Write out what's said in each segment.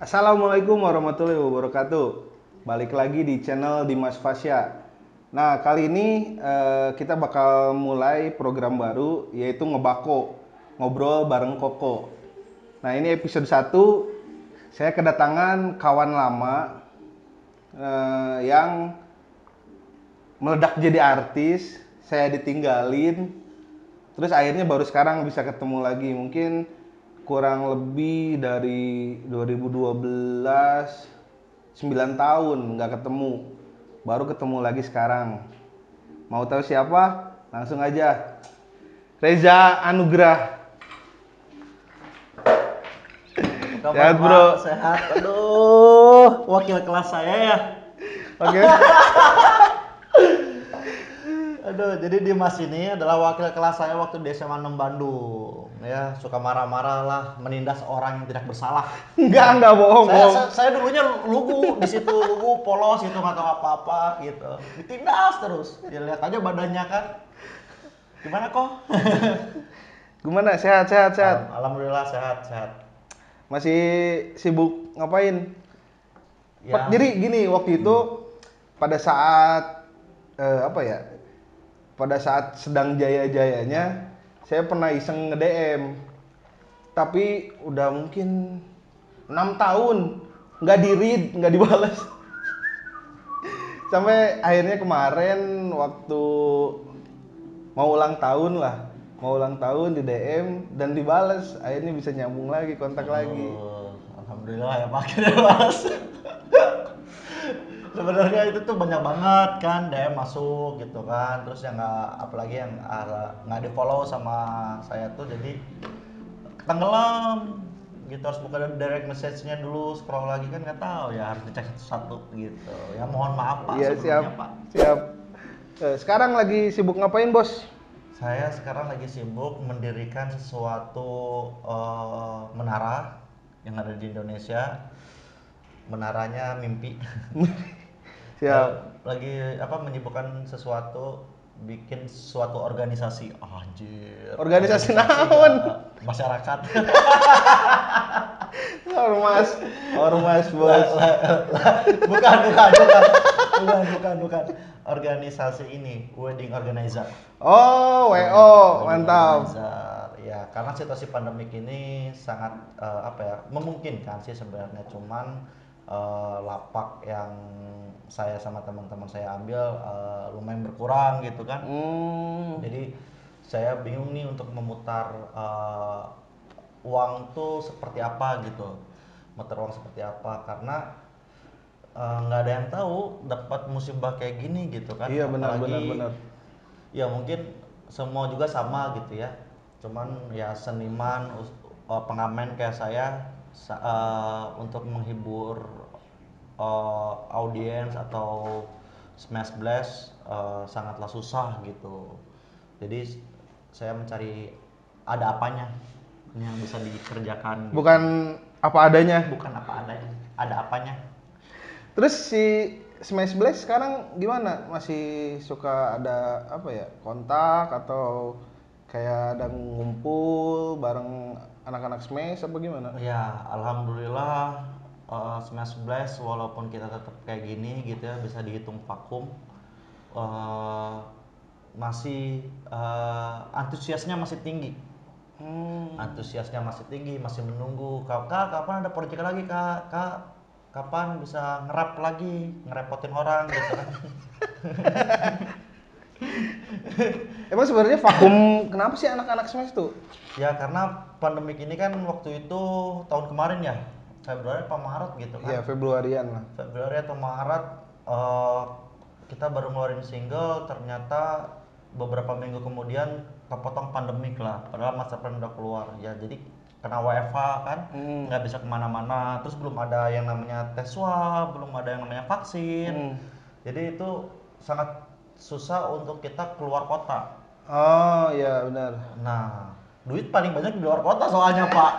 Assalamualaikum warahmatullahi wabarakatuh. Balik lagi di channel Dimas Fasya. Nah, kali ini kita bakal mulai program baru yaitu Ngebako, ngobrol bareng Koko. Nah, ini episode 1. Saya kedatangan kawan lama yang meledak jadi artis. Saya ditinggalin. Terus akhirnya baru sekarang bisa ketemu lagi. Mungkin kurang lebih dari 2012, 9 tahun nggak ketemu. Baru ketemu lagi sekarang. Mau tahu siapa? Langsung aja. Reza Anugrah. Kabar Sehat, Pak? bro. Sehat. Aduh, wakil kelas saya ya. Oke. Aduh, jadi Dimas ini adalah wakil kelas saya waktu di SMA 6 Bandung. Ya, suka marah-marah lah, menindas orang yang tidak bersalah. Enggak bohong, bohong. Saya dulunya lugu di situ, lugu polos gitu, nggak tahu apa-apa gitu. Ditindas terus. Ya lihat aja badannya kan. Gimana kok? Gimana? Sehat, sehat, sehat. Alhamdulillah sehat, sehat. Masih sibuk ngapain? Ya. Jadi gini, waktu itu pada saat apa ya? Pada saat sedang jaya-jayanya, saya pernah iseng nge-DM. Tapi udah mungkin 6 tahun nggak di-read, nggak dibales. Sampai akhirnya kemarin waktu mau ulang tahun lah, mau ulang tahun di DM dan dibales, akhirnya bisa nyambung lagi, kontak lagi. Alhamdulillah ya Pak, akhirnya Mas. Sebenarnya itu tuh banyak banget kan DM masuk gitu kan, terus yang nggak, apalagi yang nggak di follow sama saya tuh, jadi tenggelam gitu, harus buka direct message-nya dulu, scroll lagi kan nggak tahu ya, harus dicek satu-satu gitu ya. Mohon maaf Pak Iya, siap, sebelumnya Pak. siap. Sekarang lagi sibuk ngapain, bos? Saya sekarang lagi sibuk mendirikan sesuatu menara yang ada di Indonesia. Menaranya mimpi. Siap. Lagi apa, menyibukkan sesuatu, bikin suatu organisasi. Anjir. Organisasi naon? Masyarakat. Ormas, ormas, bos. Bukan. Organisasi ini, wedding organizer. Oh, WO, mantap. Organizer. Ya, karena situasi pandemik ini sangat apa ya, memungkinkan sih sebenarnya, cuman lapak yang saya sama teman-teman saya ambil lumayan berkurang gitu kan. Jadi saya bingung nih untuk memutar uang tuh seperti apa gitu, muter uang seperti apa, karena nggak ada yang tahu dapat musibah kayak gini gitu kan. Iya, benar, Apalagi benar, benar. ya mungkin semua juga sama gitu ya, cuman ya seniman pengamen kayak saya untuk menghibur audiens atau smash blast sangatlah susah gitu. Jadi saya mencari ada apanya yang bisa dikerjakan gitu. Bukan apa adanya. Bukan apa adanya, ada apanya. Terus si Smash Blast sekarang gimana? Masih suka ada apa ya? Kontak atau kayak ada ngumpul bareng anak-anak Smash apa gimana? Ya, alhamdulillah Smash Blast walaupun kita tetap kayak gini gitu ya, bisa dihitung vakum. eh, Masih antusiasnya masih tinggi. Antusiasnya masih tinggi, masih menunggu. Kak, kapan ada proyek lagi, Kak? Kak, kapan bisa nge-rap lagi, ngerepotin orang gitu kan. Emang sebenarnya vakum kenapa sih anak-anak Smash tuh? Ya karena pandemik ini kan waktu itu tahun kemarin ya, Februari apa Maret gitu kan. Ya Februarian lah. Februari atau Maret eh, kita baru ngeluarin single, ternyata beberapa minggu kemudian kepotong pandemik lah, padahal masa plan udah keluar ya. Jadi kena WFH kan, nggak bisa kemana-mana, terus belum ada yang namanya tes swab, belum ada yang namanya vaksin. Jadi itu sangat susah untuk kita keluar kota. Oh iya benar. Nah, duit paling banyak di luar kota soalnya Pak.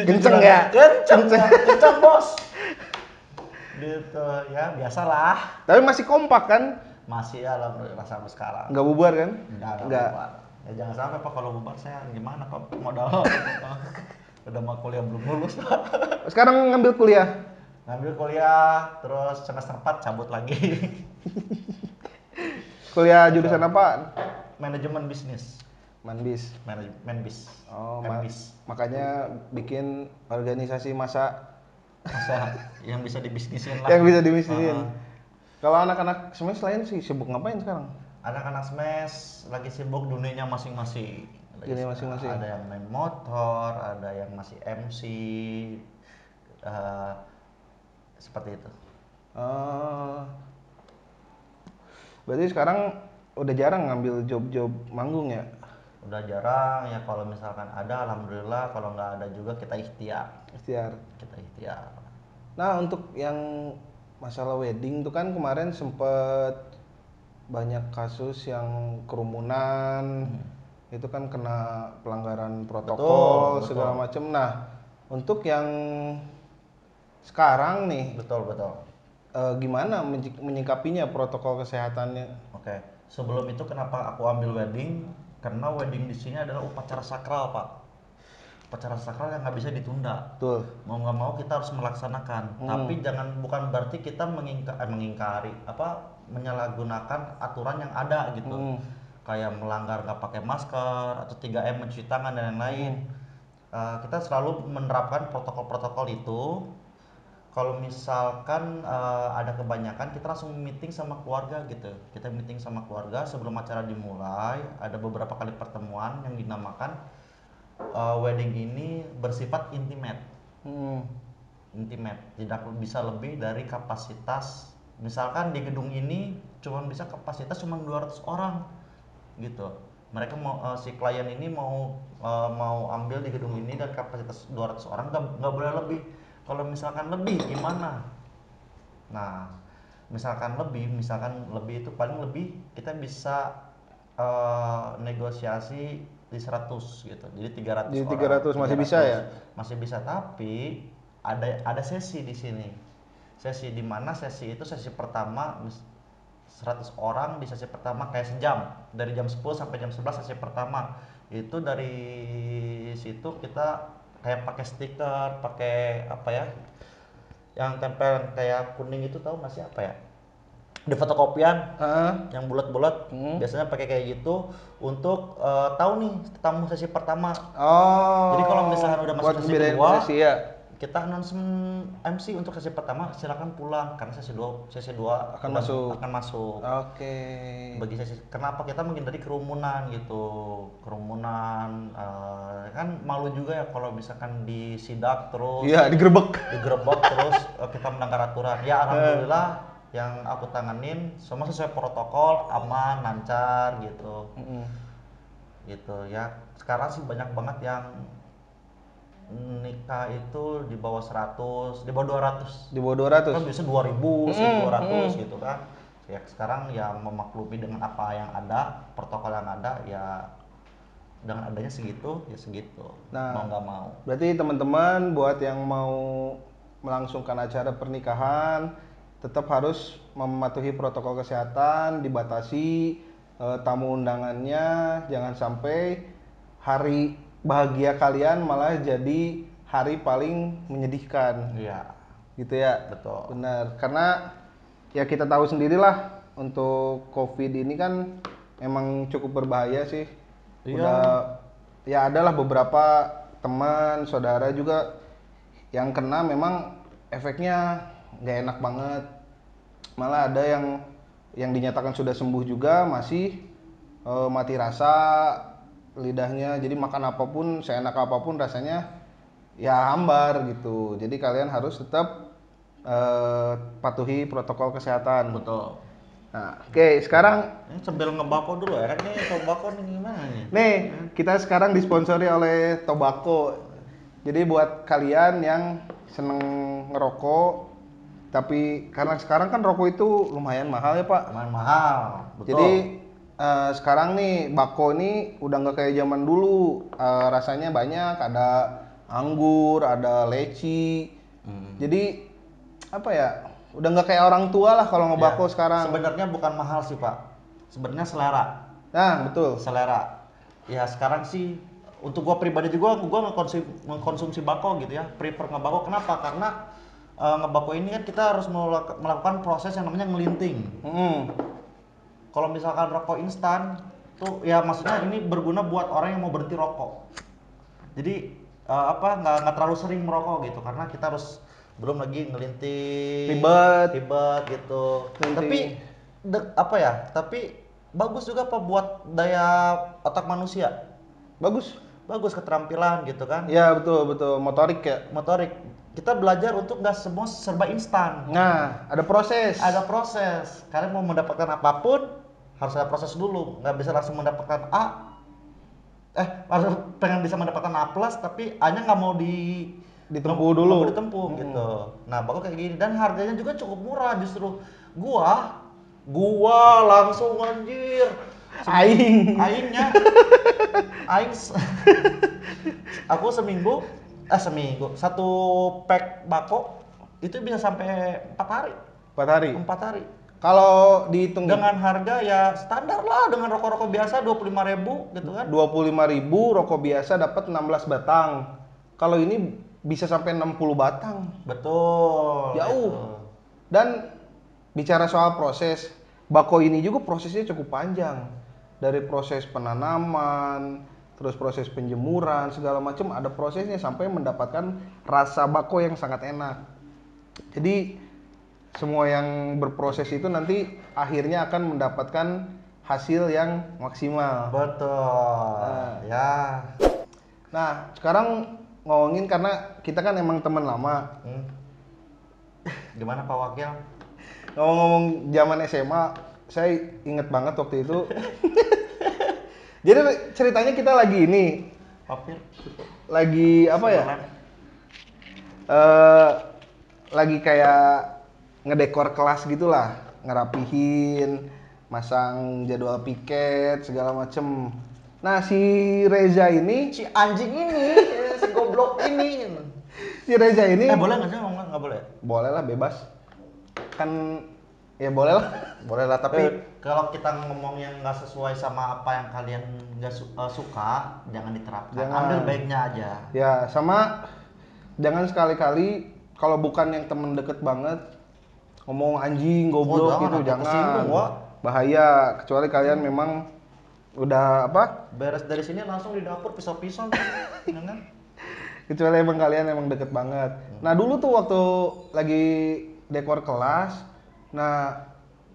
Kenceng ya? Kenceng bos. Gitu ya, biasalah. Tapi masih kompak kan? Masih alhamdulillah sampai sekarang. Nggak bubar kan? Enggak bubar. Ya jangan sampai Pak, kalau bubar saya gimana kok modal. Udah mau kuliah belum lulus, Pak. Sekarang ngambil kuliah. Ngambil kuliah, terus semester 4 cabut lagi. Kuliah Gitu. jurusan apa? Manajemen bisnis. Manbis. Manajemen bis. Oh, Menbis. makanya bikin organisasi masa Masa yang bisa dibisnisin lah. yang bisa dibisnisin. Heeh. Kalau anak-anak semes lain sih sibuk ngapain sekarang? Anak-anak smash lagi sibuk dunianya masing-masing. Dunia masing-masing. Ada yang main motor, ada yang masih MC, eh, seperti itu. Oh, berarti sekarang udah jarang ngambil job-job manggung ya? Udah jarang ya, kalau misalkan ada alhamdulillah, kalau nggak ada juga kita ikhtiar. Ikhtiar. Kita ikhtiar. Nah, untuk yang masalah wedding tuh kan kemarin sempet banyak kasus yang kerumunan, itu kan kena pelanggaran protokol Betul, segala betul. macem. Nah, untuk yang sekarang nih, Betul, betul. gimana menyikapinya protokol kesehatannya? Oke. Sebelum itu kenapa aku ambil wedding? Karena wedding di sini adalah upacara sakral, Pak. Upacara sakral yang nggak bisa ditunda. Betul. Mau nggak mau kita harus melaksanakan. Tapi jangan, bukan berarti kita mengingkari apa, menyalahgunakan aturan yang ada gitu. Kayak melanggar nggak pakai masker atau 3M, mencuci tangan dan lain-lain. Kita selalu menerapkan protokol-protokol itu. Kalau misalkan ada kebanyakan, kita langsung meeting sama keluarga gitu. Kita meeting sama keluarga sebelum acara dimulai. Ada beberapa kali pertemuan yang dinamakan wedding ini bersifat intimate. Intimate, tidak bisa lebih dari kapasitas. Misalkan di gedung ini cuma bisa kapasitas cuma 200 orang gitu. Mereka mau si klien ini mau ambil di gedung ini dan kapasitas 200 orang, nggak boleh lebih. Kalau misalkan lebih gimana? Nah, misalkan lebih itu paling lebih kita bisa negosiasi di 100 gitu. Jadi 300 Jadi orang. 300 masih bisa ya? Masih bisa, tapi ada sesi di sini. Sesi di mana sesi itu sesi pertama 100 orang di sesi pertama kayak sejam. Dari jam 10 sampai jam 11 sesi pertama. Itu dari situ kita kayak pakai stiker, pakai apa ya? Yang tempel kayak kuning itu, tahu nggak sih apa ya? Di fotokopian yang bulat-bulat, biasanya pakai kayak gitu untuk tahu nih tamu sesi pertama. Oh. Jadi kalau misalkan udah masuk buat sesi ngebedain kedua, posisi ya. kita announcement MC untuk sesi pertama silakan pulang karena sesi 2 Akan masuk. akan masuk. Oke. Bagi sesi, kenapa kita menghindari kerumunan gitu. Kerumunan kan malu juga ya kalau misalkan disidak terus, Iya, digerebek. terus kita melanggar aturan. Ya alhamdulillah yang aku tanganin semua sesuai protokol, aman, lancar gitu. Gitu ya. Sekarang sih banyak banget yang nikah itu di bawah 100, di bawah 200. Di bawah 200. Kan biasa 2000, 1200 gitu kan. Ya sekarang ya memaklumi dengan apa yang ada, protokol yang ada, ya dengan adanya segitu ya segitu. Nah, mau nggak mau. Berarti teman-teman buat yang mau melangsungkan acara pernikahan tetap harus mematuhi protokol kesehatan, dibatasi tamu undangannya, jangan sampai hari bahagia kalian malah jadi hari paling menyedihkan. Iya, Gitu ya. betul. Benar, karena ya kita tahu sendirilah untuk COVID ini kan emang cukup berbahaya sih. Iya. Udah ya adalah beberapa teman, saudara juga yang kena, memang efeknya nggak enak banget. Malah ada yang dinyatakan sudah sembuh juga masih mati rasa lidahnya. Jadi makan apapun, seenak apapun rasanya ya hambar gitu. Jadi kalian harus tetap patuhi protokol kesehatan. Betul. Nah, oke, sekarang Ini sambil ngebako dulu ya kan, nih tobacco nih gimana nih? nih kita sekarang disponsori oleh Tobacco. Jadi buat kalian yang seneng ngerokok, tapi karena sekarang kan rokok itu lumayan mahal ya Pak. Lumayan mahal, betul. Jadi sekarang nih bako ini udah nggak kayak zaman dulu. Rasanya banyak, ada anggur, ada leci. Jadi apa ya? Udah nggak kayak orang tua lah kalau ngebako Ya, sekarang. sebenarnya bukan mahal sih Pak, sebenarnya selera. Nah betul. Selera. Ya sekarang sih untuk gua pribadi juga gua ngekonsumsi bako gitu ya, prefer ngebako. Kenapa? Karena ngebako ini kan kita harus melakukan proses yang namanya ngelinting. Kalau misalkan rokok instan tuh ya maksudnya ini berguna buat orang yang mau berhenti rokok. Jadi nggak terlalu sering merokok gitu karena kita harus belum lagi ngelinting ribet gitu. Ngelinting. Tapi bagus juga Pak buat daya otak manusia. Bagus keterampilan gitu kan. Ya betul motorik ya. Motorik. Kita belajar untuk nggak semua serba instan. Nah, ada proses. Kalian mau mendapatkan apapun harus ada proses dulu. Nggak bisa langsung mendapatkan harus pengen bisa mendapatkan A plus tapi A-nya nggak mau ditempuh dulu. Gitu. Nah, bakal kayak gini dan harganya juga cukup murah justru. Gua langsung anjir. Aingnya. Aku seminggu satu pack bako itu bisa sampai 4 hari. 4 hari. Kalau dihitung dengan harga ya standar lah dengan rokok-rokok biasa 25.000 gitu kan. 25.000 rokok biasa dapat 16 batang. Kalau ini bisa sampai 60 batang. Betul. Jauh. Gitu. Dan bicara soal proses, bako ini juga prosesnya cukup panjang. Dari proses penanaman, terus proses penjemuran, segala macam ada prosesnya sampai mendapatkan rasa bako yang sangat enak. Jadi semua yang berproses itu nanti akhirnya akan mendapatkan hasil yang maksimal. Betul. Nah, sekarang ngomongin karena kita kan emang teman lama. Gimana Pak Wakil? Ngomong-ngomong zaman SMA, saya inget banget waktu itu. Jadi ceritanya kita lagi ini. Lagi apa ya? Lagi kayak ngedekor kelas gitulah, ngerapihin, masang jadwal piket segala macem. Nah si Reza ini, si anjing ini, si goblok ini, si Reza ini. Boleh nggak sih ngomong nggak boleh? Boleh lah, bebas. Kan ya boleh lah. Tapi kalau kita ngomong yang nggak sesuai sama apa yang kalian nggak suka, jangan diterapkan. Ambil baiknya aja. Ya sama, jangan sekali-kali kalau bukan yang temen deket banget ngomong anjing, goblok gitu, jangan. Bahaya, kecuali kalian memang udah beres dari sini langsung di dapur pisau-pisau. Kecuali emang kalian emang deket banget. Nah dulu tuh waktu lagi dekor kelas, nah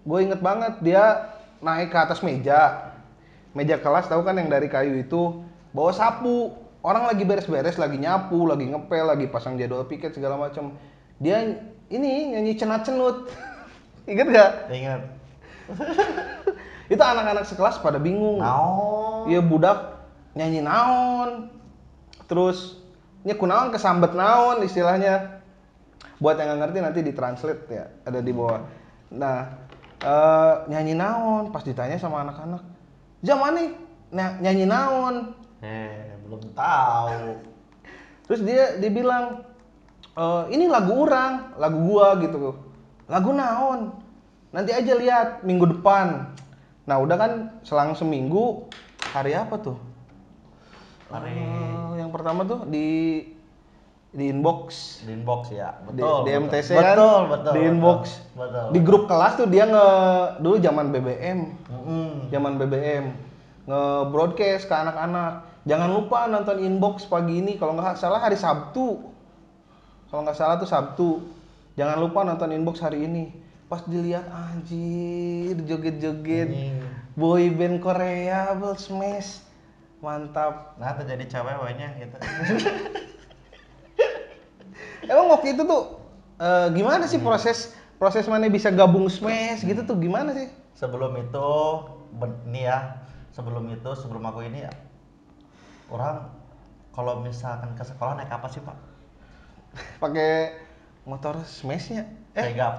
gue inget banget dia naik ke atas meja kelas, tahu kan yang dari kayu itu, bawa sapu. Orang lagi beres-beres, lagi nyapu, lagi ngepel, lagi pasang jadwal piket segala macam. Dia ini nyanyi cenat-cenut. Ingat gak? Ingat. Itu anak-anak sekelas pada bingung. Iya budak nyanyi naon. Terus kunaon kesambet naon istilahnya. Buat yang nggak ngerti nanti ditranslate ya, ada di bawah. Nah, nyanyi naon pas ditanya sama anak-anak. Zaman nih nyanyi naon? Belum tahu. Terus dia bilang, ini lagu gua gitu. Lagu naon? Nanti aja lihat minggu depan. Nah udah kan selang seminggu, hari apa tuh? Hari yang pertama tuh di inbox. Di inbox ya, betul. Di MTC betul, kan? Betul. Di inbox. Betul. Di grup kelas tuh dia dulu zaman BBM. Zaman BBM. Nge-broadcast ke anak-anak. Jangan lupa nonton inbox pagi ini, kalau nggak salah hari Sabtu. Kalau nggak salah tuh Sabtu. Jangan lupa nonton inbox hari ini. Pas dilihat anjir, joget-joget. Boy band Korea, Smash. Mantap. Nah, terjadi cewek-ceweknya gitu. Emang waktu itu tuh gimana sih proses mana bisa gabung Smash gitu tuh gimana sih? Sebelum aku ini orang kalau misalkan ke sekolah naik apa sih Pak? Pakai motor Smash-nya. Vega.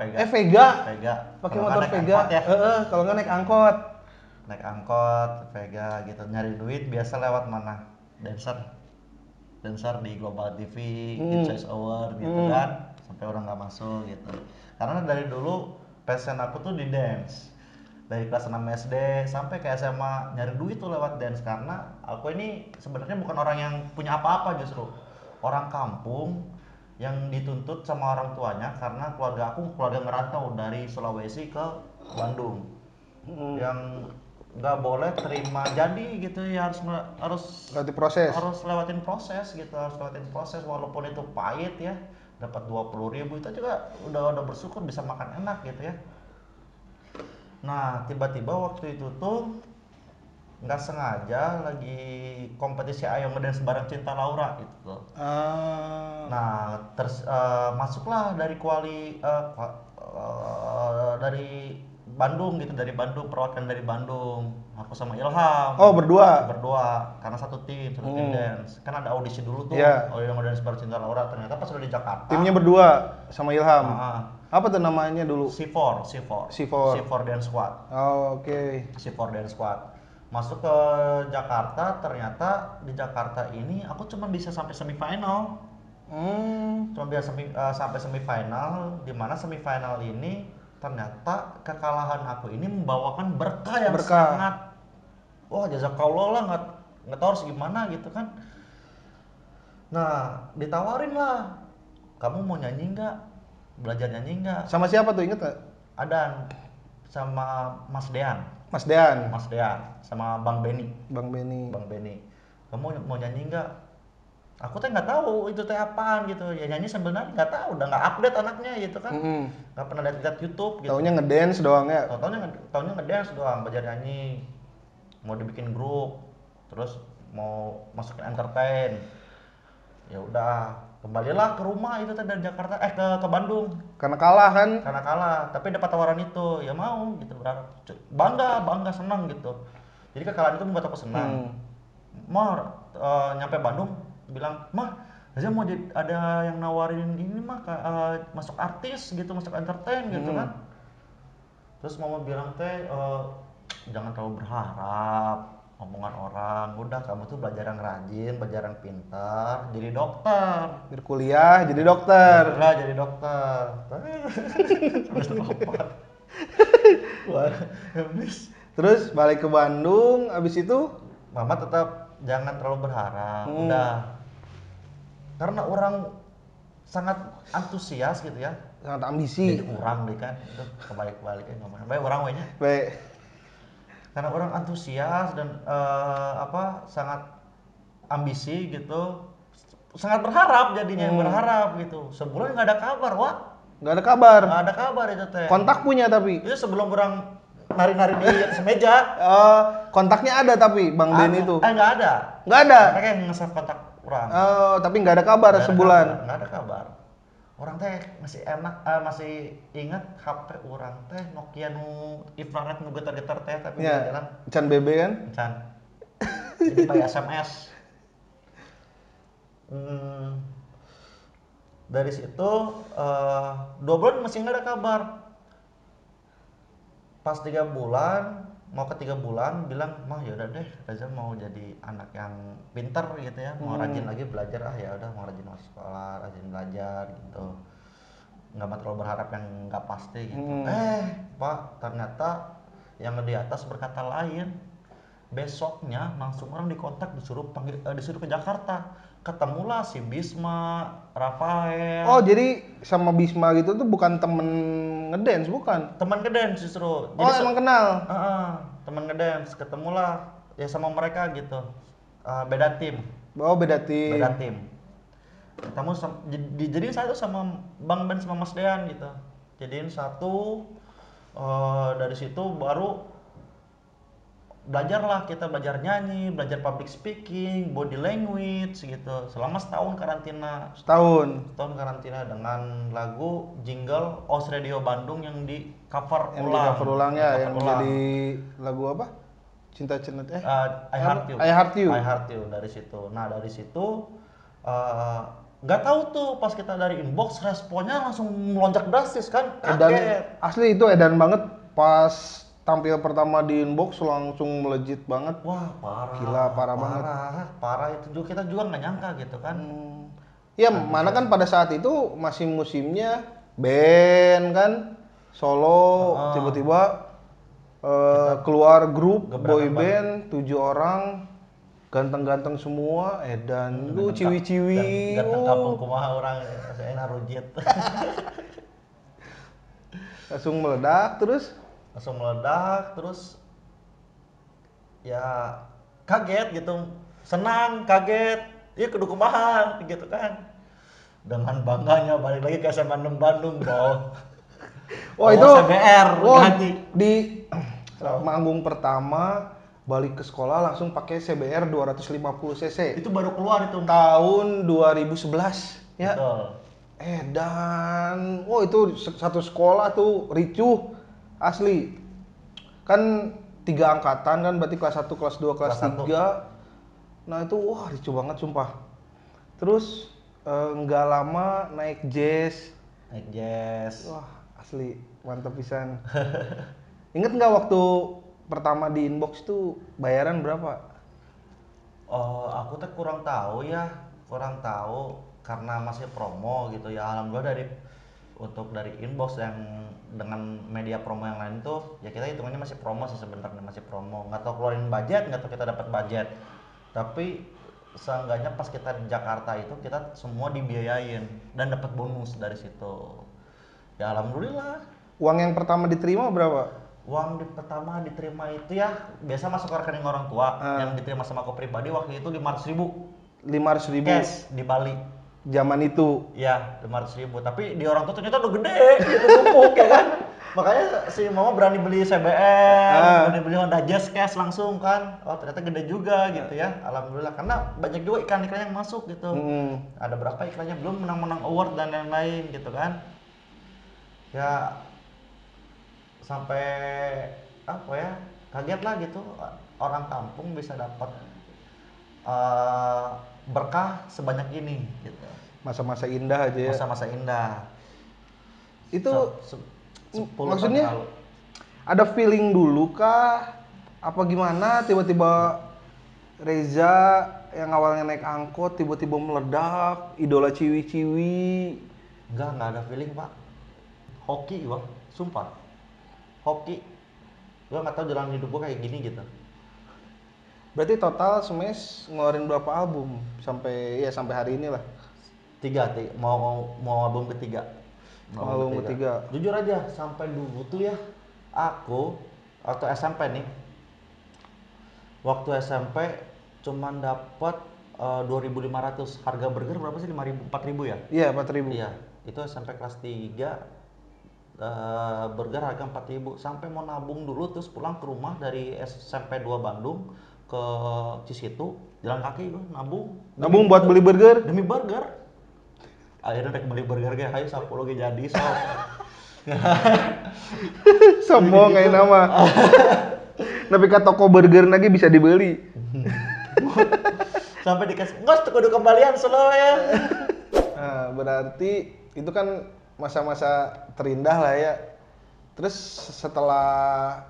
Pakai motor Vega. Ya? Kalau nggak naik angkot. Naik angkot, Vega gitu. Nyari duit biasa lewat mana? Dancer di Global TV, Kids Choice Award gitu kan. Sampai orang nggak masuk gitu. Karena dari dulu passion aku tuh di dance. dari kelas 6 SD sampai ke SMA nyari duit tuh lewat dance, karena aku ini sebenarnya bukan orang yang punya apa-apa, justru orang kampung yang dituntut sama orang tuanya karena keluarga aku keluarga ngerantau dari Sulawesi ke Bandung, yang nggak boleh terima jadi gitu ya, harus Berarti proses. harus lewatin proses gitu, harus lewatin proses walaupun itu pahit ya, dapat 20.000 itu juga udah bersyukur bisa makan enak gitu ya. Nah, tiba-tiba waktu itu tuh nggak sengaja lagi kompetisi Ayo Ngedance Bareng Cinta Laura gitu tuh. Ah. Nah, masuklah dari dari Bandung gitu, dari Bandung, perwakilan dari Bandung. Aku sama Ilham. Oh, berdua. Berdua, karena satu tim dance. Kan ada audisi dulu tuh, Iya. Ayo Ngedance Bareng Cinta Laura. Ternyata pas udah di Jakarta, Timnya berdua sama Ilham. ah, Apa tuh namanya dulu? C4, C4. C4 Dance Squad. Oh, oke. C4 Dance Squad. Masuk ke Jakarta, ternyata di Jakarta ini aku cuma bisa sampai semifinal. Cuma bisa sampai semifinal, di mana semifinal ini ternyata kekalahan aku ini membawakan berkah yang sangat, wah jazakallah lah, nggak tahu harus gimana gitu kan. Nah, ditawarin lah, kamu mau nyanyi nggak, belajar nyanyi nggak? Sama siapa tuh, inget gak? Ada sama Mas Dean. Mas Dean. Mas Dean sama Bang Benny. Bang Benny. Bang Benny, kamu mau nyanyi nggak? Aku teh nggak tahu itu teh apaan gitu ya, nyanyi sambil nari nggak tahu, udah nggak update anaknya gitu kan, nggak pernah lihat YouTube gitu. Taunya ngedance doang ya. Taunya ngedance doang, belajar nyanyi, mau dibikin grup, terus mau masuk ke entertain. Ya udah, kembalilah ke rumah itu teh dari Jakarta ke Bandung. Karena kalah kan. Karena kalah, tapi dapat tawaran itu, ya mau gitu, berharap bangga senang gitu. Jadi kekalahan itu membuat aku senang. Nyampe Bandung bilang, mah aja mau ada yang nawarin ini mah masuk artis gitu, masuk entertain gitu kan. Terus mama bilang teh, jangan terlalu berharap omongan orang, udah kamu tuh belajar yang rajin, belajar yang pintar, jadi dokter. Berkuliah jadi dokter. Lah jadi dokter. Terus apa? Wah, habis. Terus balik ke Bandung, abis itu Mama tetap jangan terlalu berharap, udah. Karena orang sangat antusias gitu ya. sangat ambisi. Jadi orang deh kan, itu kebalik-balik ngomongnya. Baik orang wehnya. Baik. Karena orang antusias dan sangat ambisi gitu, sangat berharap jadinya, berharap gitu. Sebulan nggak ada kabar, wah. Nggak ada kabar. Nggak ada kabar itu teh. Kontak punya tapi. Itu sebelum orang nari-nari di atas meja. Kontaknya ada tapi Bang Ben itu. Nggak ada. Nggak ada. Mereka yang nge-save kontak orang. Tapi nggak ada kabar sebulan. Nggak ada kabar. Orang teh masih enak, masih ingat HP orang teh Nokia nu infrared nu getar-getar teh, tapi jalan. Can BB kan? Can. Jadi by SMS. Dari situ 2 bulan masih nggak ada kabar. Pas 3 bulan, mau ke 3 bulan bilang, mah yaudah deh, Reza mau jadi anak yang pinter gitu ya, mau rajin lagi belajar, ya udah mau rajin masuk sekolah, rajin belajar gitu, nggak terlalu berharap yang nggak pasti gitu. Pak, ternyata yang di atas berkata lain. Besoknya langsung orang dikontak, disuruh ke Jakarta. Ketemulah si Bisma, Rafael. Oh, jadi sama Bisma gitu tuh bukan temen ngedance, bukan? Teman ngedance justru. Jadi emang kenal? Teman ngedance, ketemulah ya sama mereka gitu. Beda tim. Oh, beda tim. Beda tim. Ketemu jadiin satu sama Bang Ben sama Mas Dean gitu. Jadiin satu, dari situ baru belajarlah, kita belajar nyanyi, belajar public speaking, body language gitu. Selama setahun karantina. Setahun karantina dengan lagu jingle OS Radio Bandung yang di cover yang ulang. Di cover ulang ya, yang jadi lagu apa? Cinta-cinta I Heart You. I Heart You. I Heart You dari situ. Nah, dari situ nggak tahu tuh pas kita dari inbox responnya langsung melonjak drastis kan. Edan, asli itu edan banget pas tampil pertama di inbox langsung melejit banget. Wah, parah. Gila, parah banget. Parah itu juga, kita juga nggak nyangka gitu kan. Ya, mana kan pada saat itu masih musimnya band kan, solo, tiba-tiba keluar grup boy gebrakan band 7 orang, ganteng-ganteng semua, edan lu Dengan ciwi-ciwi. ganteng kampung kumaha orang saya narujit. Langsung meledak terus. Langsung meledak terus ya kaget gitu, senang kaget, iya kudu kumaha gitu kan. Dengan bangganya balik lagi ke SMA 6 Bandung, Bro. Wah Bawa itu, CBR wah ganti. di So, manggung pertama balik ke sekolah langsung pakai CBR 250 cc. itu baru keluar itu. Tahun 2011 ya. Betul. Dan itu satu sekolah tuh ricuh asli. Kan 3 angkatan kan berarti kelas 1, kelas 2, kelas Kelas satu. 3. Nah itu wah ricuh banget sumpah. Terus nggak lama naik jazz. Naik jazz. Wah asli mantep pisan. Ingat nggak waktu pertama di inbox tuh bayaran berapa? Oh, aku tuh kurang tahu ya, kurang tahu karena masih promo gitu ya. Alhamdulillah dari inbox yang dengan media promo yang lain tuh ya kita hitungannya masih promo sih sebenarnya, masih promo. Nggak tahu keluarin budget, nggak tahu kita dapat budget. Tapi seenggaknya pas kita di Jakarta itu kita semua dibiayain dan dapat bonus dari situ. Ya alhamdulillah. Uang yang pertama diterima berapa? Uang pertama diterima itu ya biasa masuk ke rekening orang tua, Ah. yang diterima sama aku pribadi waktu itu 500.000 500.000 cash di Bali. zaman itu. Ya 500.000, tapi di orang tua ternyata udah gede gitu, numpuk ya kan. Makanya si mama berani beli CBR, berani beli Honda Jazz cash langsung kan. Oh ternyata gede juga gitu ya, alhamdulillah. Karena banyak juga iklan-iklan yang masuk gitu. Ada berapa iklannya belum menang-menang award dan lain-lain gitu kan. Ya sampai apa ya, kaget lah gitu, orang kampung bisa dapat berkah sebanyak ini gitu. Masa-masa indah aja ya. Masa-masa indah. Itu 10 tahun yang maksudnya lalu. ada feeling dulu kah? Apa gimana tiba-tiba Reza yang awalnya naik angkot tiba-tiba meledak, idola ciwi-ciwi. Enggak ada feeling pak. Hoki gua, sumpah. Hoki. Gua nggak tahu jalan hidup gua kayak gini gitu. Berarti total Smash ngeluarin berapa album sampai hari ini lah? Tiga, mau album ketiga. Album ketiga. Jujur aja, sampai dulu tuh ya, aku waktu SMP nih, waktu SMP cuman dapat 2.500. Harga burger berapa sih? 5.000, 4.000 ya? Iya, 4.000. Iya, itu SMP kelas 3, burger harga 4.000. Sampai mau nabung dulu terus pulang ke rumah dari SMP 2 Bandung ke Cisitu, jalan kaki gue nabung. Nabung buat beli burger? Demi burger. Akhirnya udah beli burger kayak hayu 10 lagi jadi sob. Sombong kayak nama. Tapi ke toko burger lagi bisa dibeli. Sampai dikasih ngos kudu kembalian slow ya. Nah, berarti itu kan masa-masa terindah lah ya. Terus setelah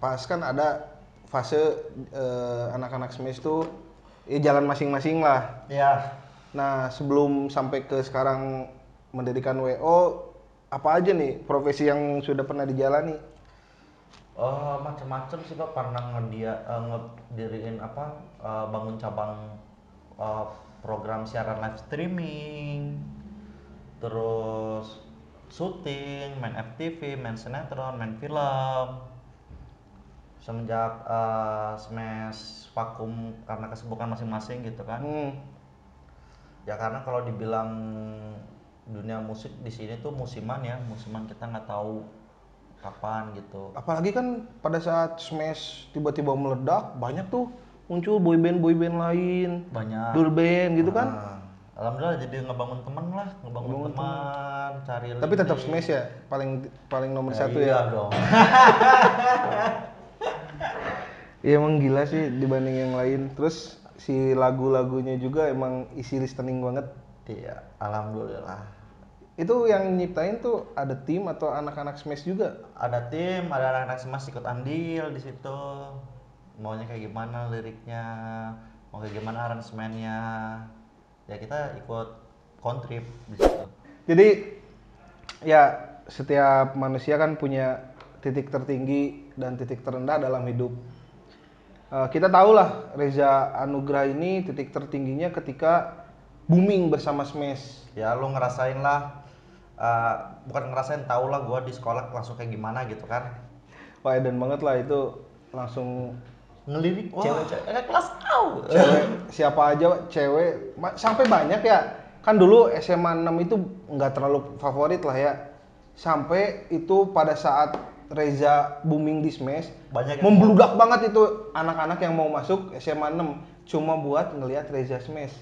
pas kan ada fase anak-anak Smash tuh ya jalan masing-masing lah. Ya, Nah, sebelum sampai ke sekarang mendirikan WO, apa aja nih profesi yang sudah pernah dijalani? macam-macam sih pak, pernah ngediriin apa, bangun cabang eh, program siaran live streaming, terus syuting, main FTV, main sinetron, main film. Semenjak Smash vakum karena kesibukan masing-masing gitu kan. Ya karena kalau dibilang dunia musik di sini tuh musiman ya, musiman, kita nggak tahu kapan gitu. Apalagi kan pada saat Smash tiba-tiba meledak, banyak tuh muncul boyband lain, Banyak. girl band gitu kan. Alhamdulillah jadi ngebangun teman lah, ngebangun teman, cari Tapi tetap link. Smash ya, paling nomor satu Iya ya. dong. Iya emang gila sih dibanding yang lain. Terus si lagu-lagunya juga emang isi listening banget. Iya, alhamdulillah. Itu yang nyiptain tuh ada tim atau anak-anak Smash juga? Ada tim, ada anak-anak Smash ikut andil di situ. Maunya kayak gimana liriknya, mau kayak gimana aransemennya. Ya kita ikut kontrib di situ. Jadi ya setiap manusia kan punya titik tertinggi dan titik terendah dalam hidup. Kita tahulah Reza Anugrah ini titik tertingginya ketika booming bersama Smash. Ya lu ngerasain lah, bukan ngerasain, tau lah gue di sekolah langsung kayak gimana gitu kan. Wah, edan banget lah itu, langsung Ngelirik cewek-cewek kelas kau. cewek siapa aja cewek sampai banyak ya. Kan dulu SMA 6 itu nggak terlalu favorit lah ya. Sampai itu pada saat Reza booming di Smash, Banyak yang membludak banget itu anak-anak yang mau masuk SMA 6 cuma buat ngelihat Reza Smash.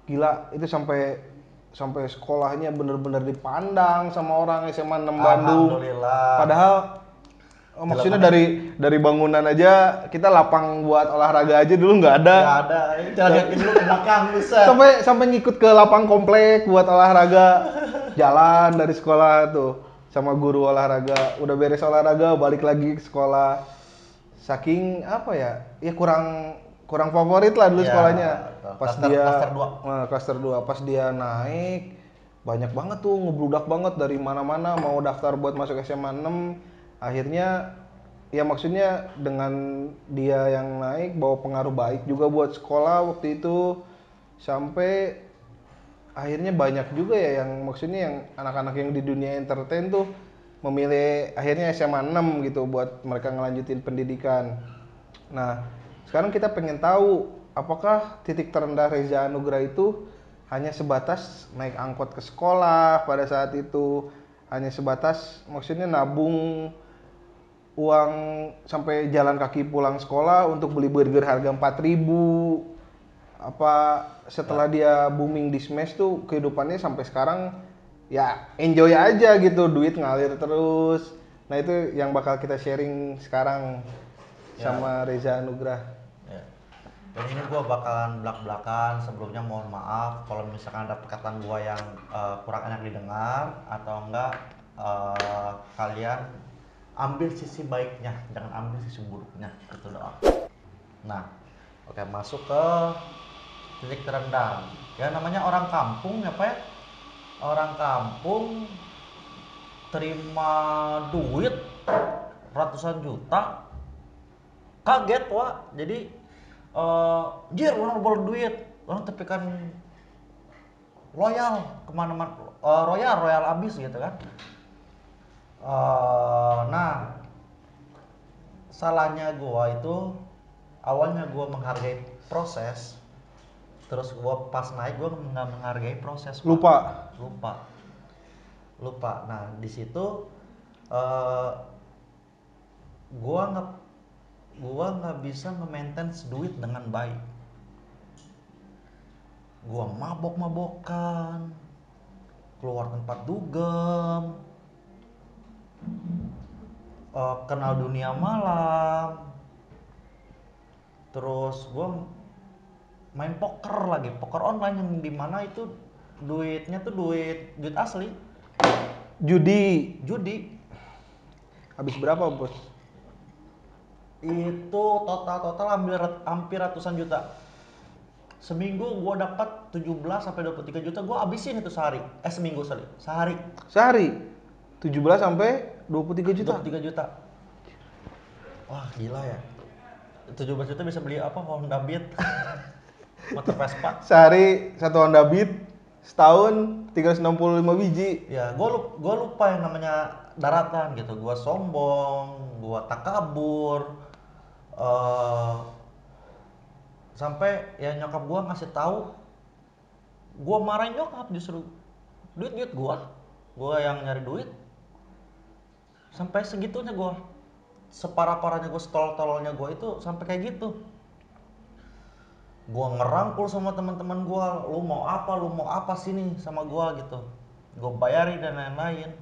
Gila, itu sampai sekolahnya bener-bener dipandang sama orang SMA 6 Bandung. Alhamdulillah. Padahal maksudnya dari bangunan aja, kita lapang buat olahraga aja dulu nggak ada. Nggak ada, jangan yakin lu ke belakang bisa. Sampai ngikut ke lapang komplek buat olahraga, jalan dari sekolah tuh sama guru olahraga. Udah beres olahraga balik lagi ke sekolah. Saking apa ya? Ya kurang favorit lah dulu Ya, sekolahnya. Pas klaster 2. Klaster 2 pas dia naik banyak banget tuh, ngebludak banget dari mana-mana mau daftar buat masuk SMA 6. Akhirnya ya maksudnya dengan dia yang naik bawa pengaruh baik juga buat sekolah waktu itu, sampai akhirnya banyak juga ya yang maksudnya yang anak-anak yang di dunia entertain tuh memilih akhirnya SMA 6 gitu buat mereka ngelanjutin pendidikan. Nah, sekarang kita pengen tahu apakah titik terendah Reza Anugrah itu hanya sebatas naik angkot ke sekolah pada saat itu, hanya sebatas maksudnya nabung uang sampai jalan kaki pulang sekolah untuk beli burger harga 4.000. Apa setelah dia booming di Smash tuh kehidupannya sampai sekarang ya enjoy aja gitu, duit ngalir terus. Nah, itu yang bakal kita sharing sekarang sama Reza Anugrah. Ya. Dan ini gue bakalan belak-belakan. Sebelumnya mohon maaf kalau misalkan ada perkataan gue yang kurang enak didengar atau enggak, kalian ambil sisi baiknya, jangan ambil sisi buruknya, itu doang. Nah, oke, masuk ke titik terendah. Ya namanya orang kampung ya Pak ya. Orang kampung terima duit ratusan juta, kaget Pak. Jadi jir orang boleh duit, orang tapi kan loyal kemana-mana, royal abis gitu kan. Nah, salahnya gua itu awalnya gua menghargai proses, terus gua pas naik gua nggak menghargai proses. Pak. Lupa. Nah, di situ gua nggak bisa nge-maintain duit dengan baik. Gua mabok-mabokan, keluar tempat dugem, kenal dunia malam, terus gue main poker lagi, poker online yang dimana itu duitnya tuh duit asli. Judi. Habis berapa bos? Itu total hampir ratusan juta. Seminggu gue dapat 17 sampai 23 juta, gue habisin itu sehari. Seminggu sehari. 17 sampai 23 juta. 23 juta. Wah, gila ya. 17 juta bisa beli apa? Honda Beat. Motor Vespa. Sehari satu Honda Beat, setahun 365 biji. Ya, gua lupa yang namanya daratan gitu. Gua sombong, gua takabur. Sampai ya nyokap gua ngasih tahu, gua marahin nyokap justru. Duit gua yang nyari duit. Sampai segitunya gua, separah-parahnya gua, setolol-tololnya gua itu sampai kayak gitu. Gua ngerangkul sama teman-teman gua, lu mau apa sini sama gua gitu. Gua bayarin dan lain-lain.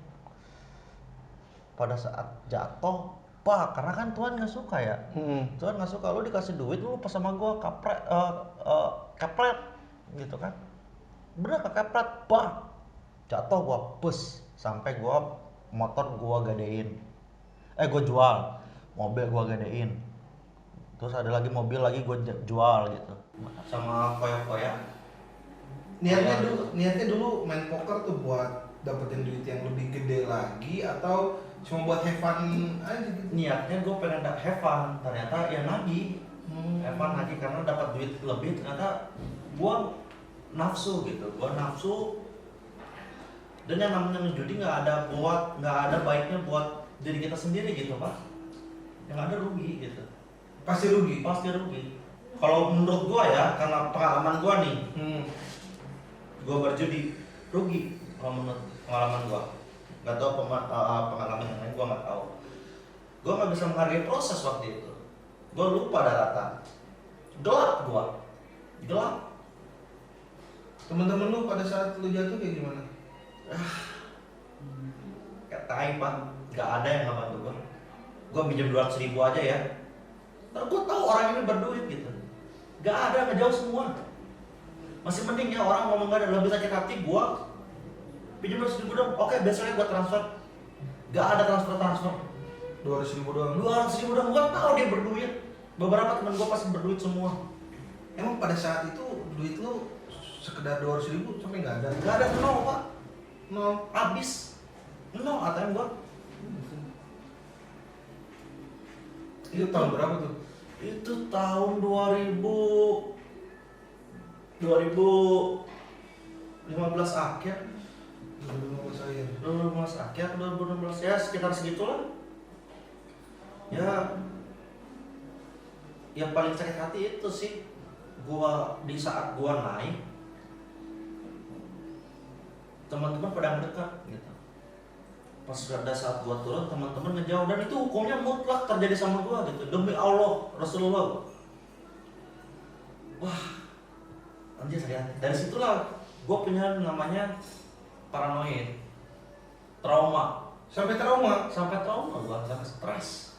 Pada saat jatuh, Pak, karena kan Tuhan nggak suka ya. Tuhan nggak suka lu dikasih duit lu pas sama gua kepret gitu kan. Bener kepret, Pak. Jatuh gua bus sampai gua motor gua gadein. Gua jual. Mobil gua gadein. Terus ada lagi mobil lagi gua jual gitu. Sama koyak-koyak. Niatnya dulu main poker tuh buat dapetin duit yang lebih gede lagi atau cuma buat have fun aja gitu? Niatnya gue pengen have fun, ternyata ya nagih. Have fun lagi karena dapat duit lebih, ternyata gue nafsu gitu, gue nafsu. Dan yang namanya judi nggak ada baiknya buat diri kita sendiri gitu pak. Yang ada rugi gitu. Pasti rugi. Pasti rugi. Kalau menurut gue ya, karena pengalaman gue nih, gue berjudi rugi. Kalau menurut pengalaman gue, nggak tahu pengalaman yang lain gue nggak tahu. Gue nggak bisa menghargai proses waktu itu. Gue lupa daratan. Gelap gue, gelap. Teman-teman lu pada saat lu jatuh kayak gimana? Katain pak, nggak ada yang nggak bantu gue. Gue pinjam 200.000 aja ya. Tapi gue tahu orang ini berduit gitu. Nggak ada, ngejauh semua. Masih mending ya orang ngomong gak ada, lebih sakit hati gue pinjam 200.000 dong. Oke, besoknya gue transfer. Nggak ada transfer. 200.000 doang. 200.000 dong. Gue tahu dia berduit. Beberapa teman gue pasti berduit semua. Emang pada saat itu duit lu sekedar 200.000 sampai nggak ada? Nggak ada, nol pak. Nol. Habis. Nol ATM gue. Itu tahun berapa tuh? Itu tahun 2015 akhir. 2015 akhir. 2015 akhir, 2016 ya sekitar segitulah. Ya, yang paling sakit hati itu sih gua di saat gua naik, teman-teman pada mendekat gitu. Pas ada saat gua turun, teman-teman ngejauh, dan itu hukumnya mutlak terjadi sama gua gitu. Demi Allah, Rasulullah. Wah, anjir sakit hati. Dari situlah gua punya namanya paranoid, trauma. Sampai trauma. Sampai trauma gua, sampai stres.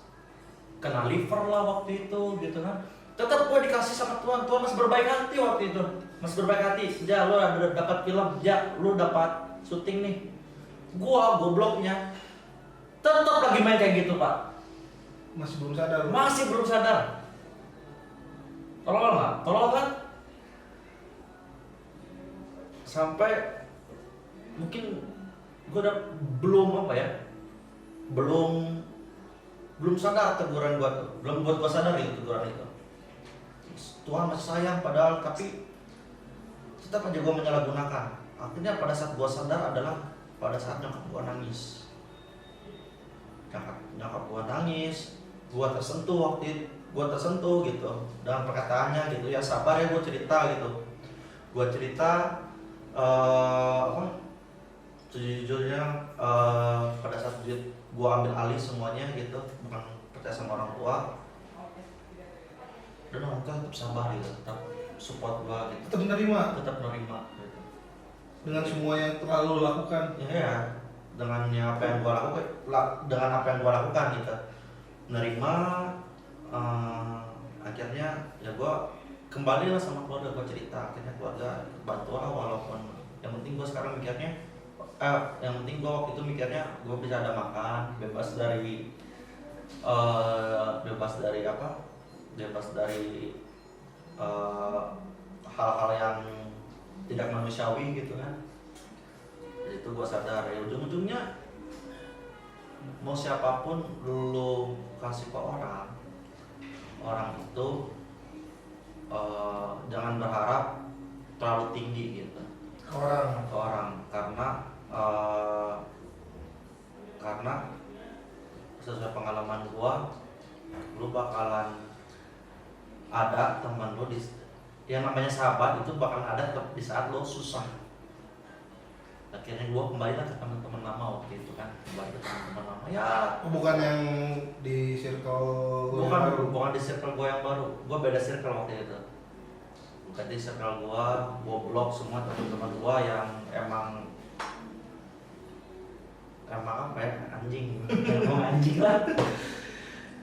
Kena liver lah waktu itu gitu kan. Tetap gue dikasih sama Tuhan masih berbaik hati waktu itu. Masih berbaik hati. Ja, lu ada dapat film, ja, lu dapat syuting nih. Gua gobloknya tetap lagi main kayak gitu, Pak. Masih belum sadar. Masih belum sadar. Tolong nggak? Tolong kan? Sampai mungkin gue udah belum apa ya? Belum sadar teguran gua tuh, belum buat gua sadar itu teguran itu. Tuhan masih sayang padahal, tapi tetap aja gua menyalahgunakan. Akhirnya pada saat gua sadar adalah pada saat nyokap gua nangis. Nyokap gua nangis, gua tersentuh gitu dengan perkataannya gitu ya, sabar ya, gua cerita gitu. Gua cerita sejujurnya pada saat gua ambil alih semuanya gitu, bukan percaya sama orang tua, dan orang tua tetap sabar gitu, tetap support gua gitu, Tetap menerima gitu. dengan semua yang telah lu lakukan. Ya, dengan apa yang gua lakukan gitu, menerima. Akhirnya ya gua kembali lah sama keluarga, gua cerita, akhirnya keluarga bantu lah, walaupun yang penting gua sekarang mikirnya yang penting gue waktu itu mikirnya gue bisa ada makan, bebas dari hal-hal yang tidak manusiawi gitu kan. Dari itu gue sadar ya, ujung-ujungnya mau siapapun lu kasih ke orang itu jangan berharap terlalu tinggi gitu ke orang karena sesuai pengalaman gua, lu bakalan ada teman lu yang namanya sahabat itu bakalan ada di saat lu susah. Akhirnya gua kembali lah ke teman-teman lama waktu itu kan, kembali ke teman-teman lama ya. Bukan yang di circle gua yang baru. Bukan di circle gua yang baru, gua beda circle waktu itu. Bukan di circle gua blok semua teman-teman gua yang emang apa ya, anjing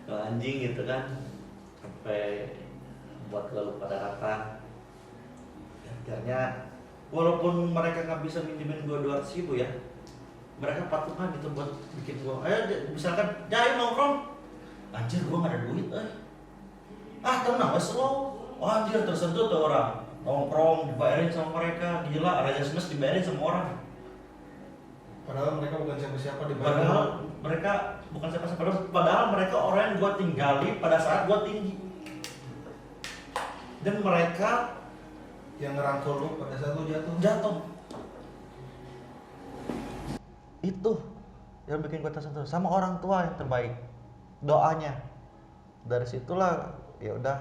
anjing gitu kan, sampai buat lalu pada rata. Akhirnya walaupun mereka nggak bisa minjemin gua 200.000 ya, mereka patungan gitu buat bikin gua, misalkan jahit nongkrong, anjir gua nggak ada duit, tenang wes lo, anjir tersentuh tuh orang nongkrong dibayarin sama mereka, gila Raja Smash dibayarin sama orang. Padahal mereka bukan siapa-siapa di Padahal mereka bukan siapa-siapa. Padahal mereka orang yang gue tinggali pada saat gue tinggi. Dan mereka yang ngerangkul lu pada saat lu jatuh. Jatuh. Itu yang bikin gue tersentuh. Sama orang tua yang terbaik. Doanya. Dari situlah ya udah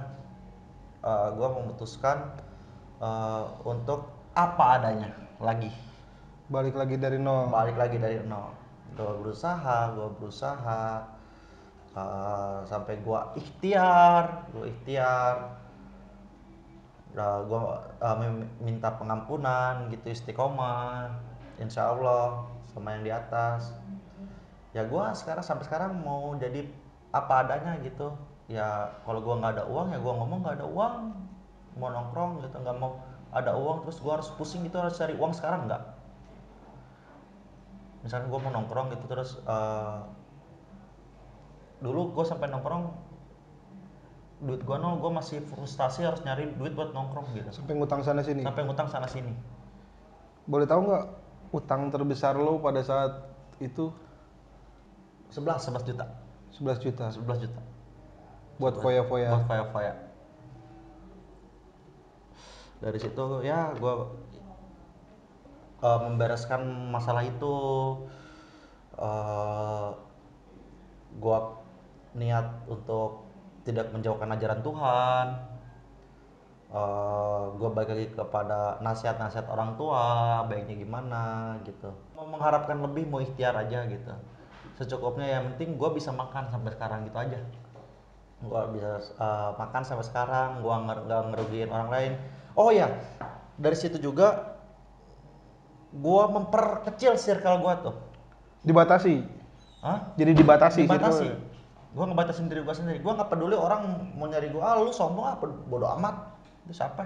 gue memutuskan untuk apa adanya lagi. Balik lagi dari nol. Gue berusaha sampai gue ikhtiar. Gue minta pengampunan gitu, istiqomah, insya Allah sama yang di atas. Ya gue sampai sekarang mau jadi apa adanya gitu. Ya kalau gue nggak ada uang ya gue ngomong nggak ada uang, mau nongkrong gitu, nggak mau ada uang terus gue harus pusing gitu harus cari uang sekarang, nggak. Misalnya gue mau nongkrong gitu terus dulu gue sampai nongkrong duit gue nol, gue masih frustasi harus nyari duit buat nongkrong gitu. Sampai ngutang sana sini. Boleh tahu nggak utang terbesar lo pada saat itu? 11 juta. 11 juta. Buat 11 foya-foya. Buat foya-foya. Dari situ ya gue membereskan masalah itu. Gue niat untuk tidak menjauhkan ajaran Tuhan. Gue balik lagi kepada nasihat-nasihat orang tua, baiknya gimana gitu. Mau mengharapkan lebih, mau ikhtiar aja gitu. Secukupnya, yang penting gue bisa makan sampai sekarang gitu aja. Gue bisa makan sampai sekarang, gue nggak ngerugiin orang lain. Oh ya, dari situ juga gue memperkecil circle gue tuh. Dibatasi. Hah? Jadi dibatasi. Gue ngebatasin diri gue sendiri. Gue nggak peduli orang mau nyari gue, lu sombong apa, bodo amat. Itu siapa?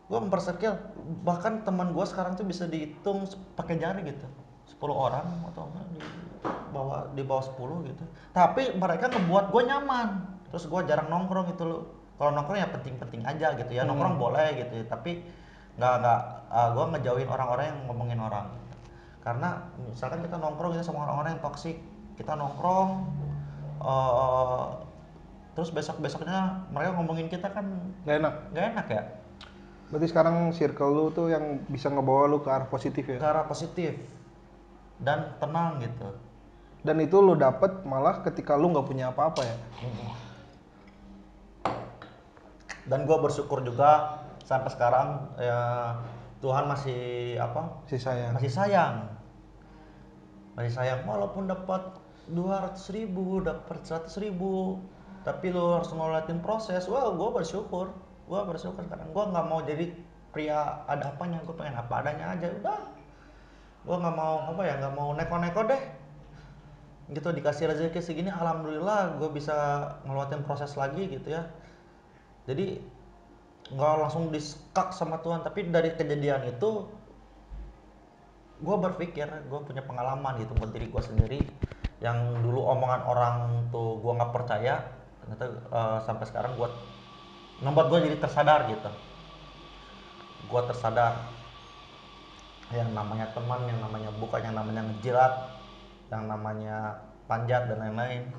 Gue memperkecil. Bahkan teman gue sekarang tuh bisa dihitung pakai jari gitu. 10 orang atau enggak di bawah 10 gitu. Tapi mereka ngebuat gue nyaman. Terus gue jarang nongkrong gitu loh. Kalau nongkrong ya penting-penting aja gitu ya. Nongkrong boleh gitu ya. Tapi gue ngejauhin orang-orang yang ngomongin orang. Karena misalkan kita nongkrong gitu sama orang-orang yang toksik, kita nongkrong terus besok-besoknya mereka ngomongin kita kan Gak enak ya. Berarti sekarang circle lu tuh yang bisa ngebawa lu ke arah positif ya? Ke arah positif dan tenang gitu. Dan itu lu dapet malah ketika lu nggak punya apa-apa ya? Dan gue bersyukur juga sampai sekarang ya Tuhan masih masih sayang walaupun dapat 200.000, dapat 100.000, tapi lo harus ngeliatin proses. Gue bersyukur sekarang. Gue nggak mau jadi pria ada apanya, gue pengen apa adanya aja udah. Gue nggak mau neko-neko deh gitu. Dikasih rezeki segini alhamdulillah gue bisa ngelewatin proses lagi gitu ya. Jadi nggak langsung disekak sama Tuhan, tapi dari kejadian itu gue berpikir, gue punya pengalaman gitu buat diri gue sendiri. Yang dulu omongan orang tuh gue nggak percaya, ternyata sampai sekarang gue ngebuat gue jadi tersadar gitu. Gue tersadar yang namanya teman, yang namanya bukan, yang namanya ngejilat, yang namanya panjat dan lain-lain.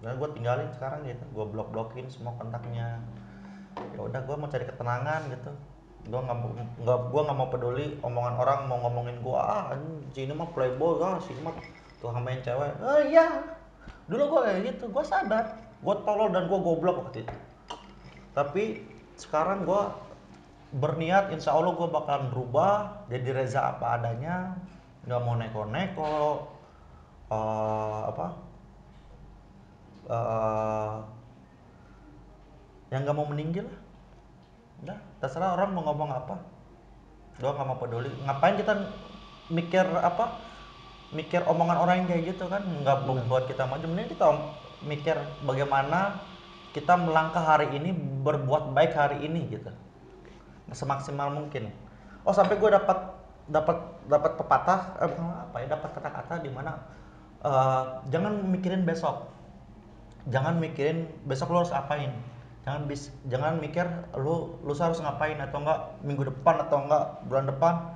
Udah gue tinggalin sekarang gitu, gue blok-blokin semua kontaknya. Ya udah gue mau cari ketenangan gitu. Gue nggak mau peduli omongan orang mau ngomongin gue, si ini mah playboy, si ini mah tukang main cewek. Iya, dulu gue kayak gitu, gue sadar, gue tolol dan gue goblok waktu itu. Tapi sekarang gue berniat, insya Allah gue bakalan berubah jadi Reza apa adanya, nggak mau neko-neko, yang nggak mau meninggal lah. Udah, terserah orang mau ngomong apa, gue nggak mau peduli. Ngapain kita mikir omongan orang yang kayak gitu kan, nggak membuat kita maju. Mending kita mikir bagaimana kita melangkah hari ini, berbuat baik hari ini gitu, semaksimal mungkin. Sampai gue dapat pepatah dapat kata-kata di mana jangan mikirin besok lu harus apain. Jangan mikir lu harus ngapain atau enggak minggu depan atau enggak bulan depan.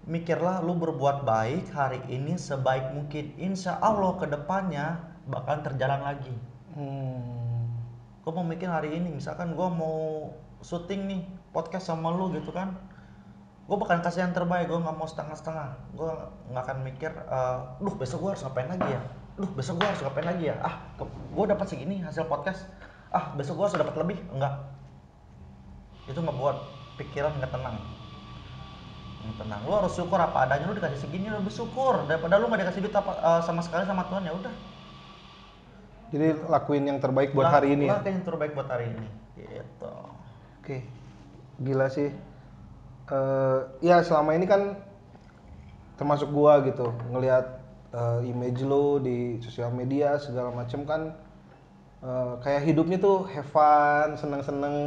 mikirlah lu berbuat baik hari ini sebaik mungkin. Insya Allah kedepannya bakal terjalan lagi. Hmm. Gue mau mikir hari ini, misalkan gue mau syuting nih podcast sama lu gitu kan, gue bakal kasih yang terbaik, gue nggak mau setengah-setengah. Gue nggak akan mikir, duh besok gue harus ngapain lagi ya, duh besok gue harus ngapain lagi ya, gue dapat segini hasil podcast, besok gue harus dapat lebih. Enggak, itu ngebuat pikiran nggak tenang. Tenang, lu harus syukur apa adanya, lu dikasih segini lu bersyukur daripada lu nggak dikasih duit sama sekali sama Tuhan. Ya udah Jadi gitu, lakuin yang terbaik buat lah hari ini ya. lah yang terbaik buat hari ini gitu. Oke, gila sih. Ya selama ini kan termasuk gua gitu ngelihat image lo di sosial media segala macem kan, kayak hidupnya tuh have fun, seneng-seneng,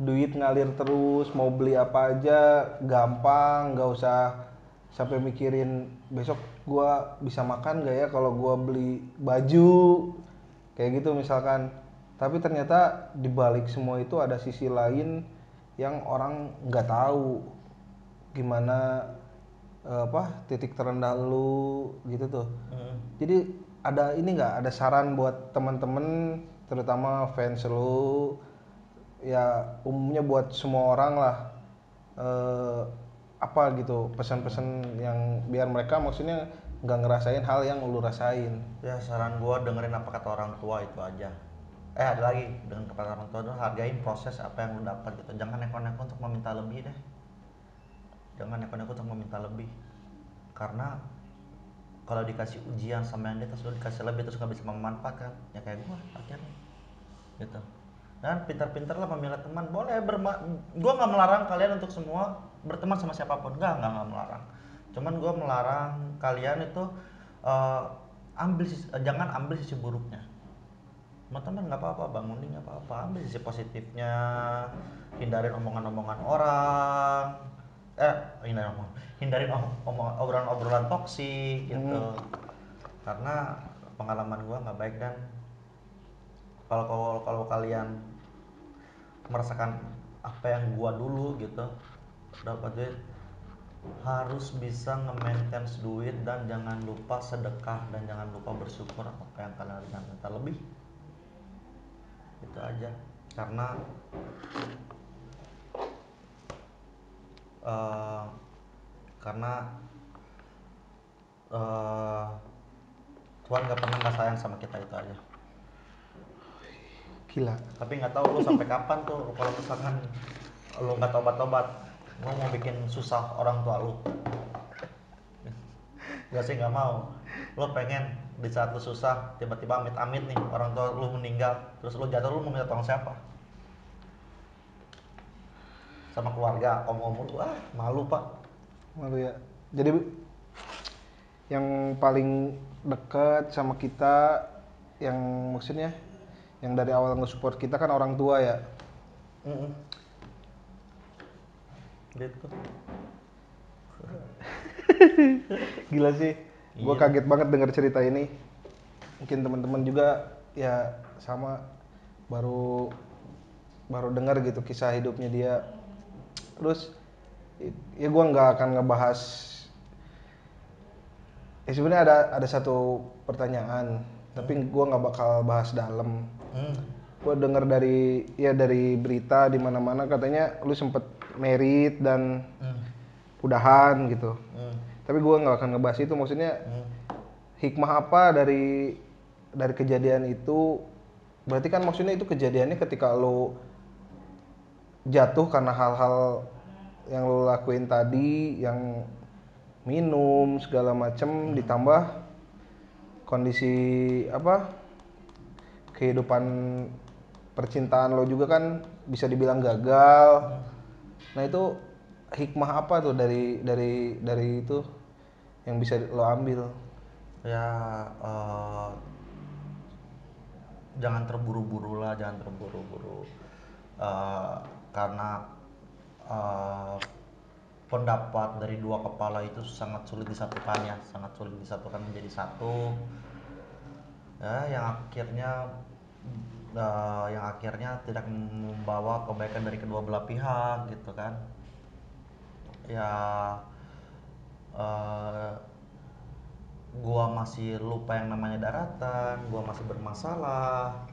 duit ngalir terus, mau beli apa aja gampang, nggak usah sampai mikirin besok gua bisa makan gak ya kalau gua beli baju kayak gitu misalkan. Tapi ternyata di balik semua itu ada sisi lain yang orang nggak tahu gimana, titik terendah lu gitu tuh. Jadi ada ini nggak, ada saran buat teman-teman terutama fans lu ya, umumnya buat semua orang lah, eh, apa gitu pesan-pesan yang biar mereka maksudnya nggak ngerasain hal yang lu rasain. Ya saran gua dengerin apa kata orang tua itu aja. Ada lagi, dengan kata orang tua tuh hargain proses apa yang lu dapat gitu. Jangan neko-neko untuk meminta lebih deh. Jangan neko-neko untuk meminta lebih. Karena kalau dikasih ujian sama yang di atas lu dikasih lebih terus nggak bisa memanfaatkan, ya kayak gua akhirnya gitu. Dan pintar-pintar lah memilah teman. Boleh gua nggak melarang kalian untuk semua berteman sama siapapun, nggak melarang. Cuman gua melarang kalian itu eh, jangan ambil sisi buruknya. Teman-teman nggak apa-apa, bangunin nggak apa-apa, ambil sisi positifnya, hindarin omongan-omongan orang, hindarin obrolan-obrolan toksik gitu. Hmm. Karena pengalaman gua nggak baik. Dan kalau kalian merasakan apa yang gua dulu gitu, dapat duit, harus bisa nge-maintain duit dan jangan lupa sedekah dan jangan lupa bersyukur apa yang kalian minta lebih. Itu aja. Karena eh, karena eh, Tuhan gak pernah nggak sayang sama kita, itu aja. Gila. Tapi nggak tahu lu sampai kapan tuh kalau misalkan lu nggak tobat-tobat, lu mau bikin susah orang tua lu. Gak sih, nggak mau. Lu pengen di saat lu susah tiba-tiba amit-amit nih orang tua lu meninggal, terus lu jatuh, lu mau minta tolong siapa? Sama keluarga om-om lu, malu pak. Malu ya. Jadi yang paling dekat sama kita, yang maksudnya yang dari awal nge-support kita kan orang tua ya. Mm-mm. Gitu. Gila sih, gue Iya. kaget banget dengar cerita ini. Mungkin teman-teman juga ya sama, baru baru dengar gitu kisah hidupnya dia. Terus ya gue nggak akan ngebahas. Sebenarnya ada satu pertanyaan, tapi gue nggak bakal bahas dalam. Hmm. Gue dengar dari berita di mana-mana katanya lu sempet merit dan Hmm. udahan gitu. Hmm. Tapi gue nggak akan ngebahas itu. Maksudnya Hmm. hikmah apa dari kejadian itu? Berarti kan maksudnya itu kejadiannya ketika lo jatuh karena hal-hal yang lo lakuin tadi, yang minum segala macem, ditambah kondisi apa, kehidupan percintaan lo juga kan bisa dibilang gagal. Nah itu hikmah apa tuh dari itu yang bisa lo ambil? Ya jangan terburu-buru lah, jangan terburu-buru. Eh, karena eh, pendapat dari dua kepala itu sangat sulit disatukan, ya sangat sulit disatukan menjadi satu, ya yang akhirnya tidak membawa kebaikan dari kedua belah pihak gitu kan. Ya eh, gua masih lupa yang namanya daratan, gua masih bermasalah,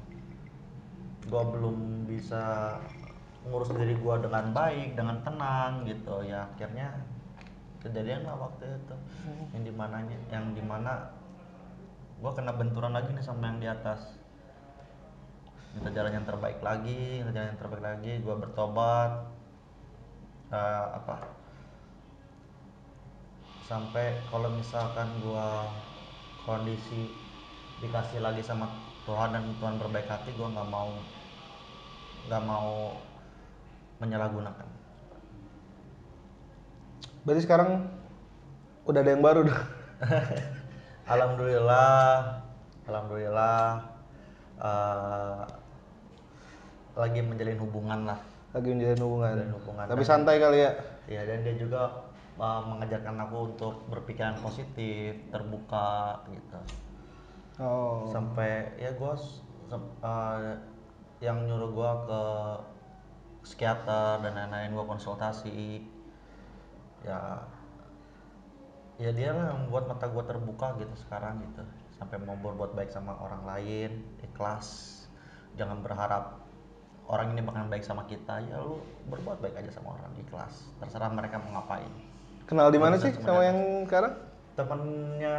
gua belum bisa ngurus diri gua dengan baik, dengan tenang gitu ya. Akhirnya kejadian lah waktu itu yang dimana gua kena benturan lagi nih sama yang di atas, minta jalan yang terbaik lagi, minta jalan yang terbaik lagi, gua bertobat, apa, sampai kalau misalkan gua kondisi dikasih lagi sama Tuhan dan Tuhan berbaik hati, gua nggak mau menyalahgunakan. Berarti sekarang udah ada yang baru dah. Alhamdulillah, alhamdulillah, eh, lagi menjalin hubungan lah. Lagi menjalin hubungan. Menjalin hubungan. Tapi Dan santai kali ya. ya, dan dia juga mengajarkan aku untuk berpikiran positif, terbuka gitu. Oh. Sampai ya gue yang nyuruh gue ke psikiater dan lain-lain, gue konsultasi. Ya ya dia lah yang membuat mata gue terbuka gitu sekarang gitu, sampai mau berbuat baik sama orang lain, ikhlas, jangan berharap orang ini bakalan baik sama kita. Ya lu berbuat baik aja sama orang, ikhlas, terserah mereka mau ngapain. Kenal di Gua mana bisa sih cuma sama di atas. yang sekarang? Temennya